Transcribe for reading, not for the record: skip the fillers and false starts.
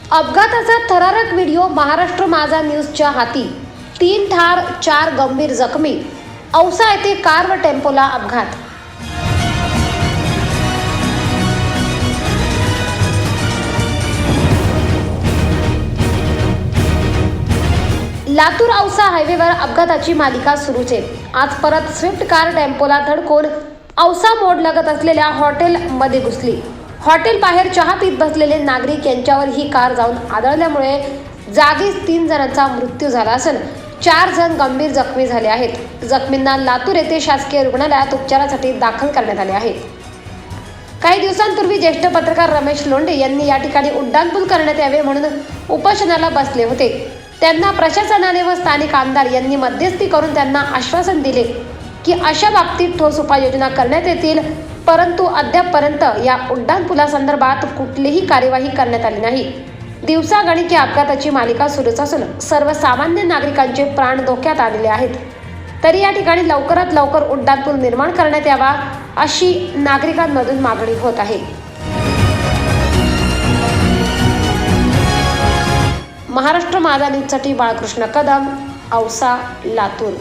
अपघाताचा थरारक व्हिडिओ महाराष्ट्र माझा न्यूजच्या हाती. 3 ठार 4 गंभीर जखमी. औसा येथे कार व टेम्पोला अपघात. लातूर औसा हायवेवर अपघाताची मालिका सुरूच आहे. आज परत स्विफ्ट कार टेम्पोला धडकून औसा मोड लगत असलेल्या हॉटेलमध्ये घुसली. हॉटेल बाहेर चहा पीत बसलेले नागरिक यांच्यावर ही कार जाऊन आदळल्यामुळे जागीच 3 जणांचा मृत्यू झाला असून 4 जण गंभीर जखमी झाले आहेत. जखमींना लातूर येथे शासकीय रुग्णालयात उपचारासाठी दाखल करण्यात आले आहे. काही दिवसांपूर्वी ज्येष्ठ पत्रकार रमेश लोंढे यांनी या ठिकाणी उड्डाणपूल करण्यात यावे म्हणून उपोषणाला बसले होते. त्यांना प्रशासनाने व स्थानिक आमदार यांनी मध्यस्थी करून त्यांना आश्वासन दिले की अशा बाबतीत ठोस उपाययोजना करण्यात येतील, परंतु अद्यापपर्यंत या उड्डाणपुलासंदर्भात कुठलीही कार्यवाही करण्यात आली नाही. दिवसागणिक या अपघाताची मालिका सुरूच असून सर्वसामान्य नागरिकांचे प्राण धोक्यात आलेले आहेत. तरी या ठिकाणी लवकरात लवकर उड्डाणपूल निर्माण करण्यात यावा अशी नागरिकांमधून मागणी होत आहे. महाराष्ट्र माझा न्यूजसाठी बाळकृष्ण कदम, औसा, लातूर.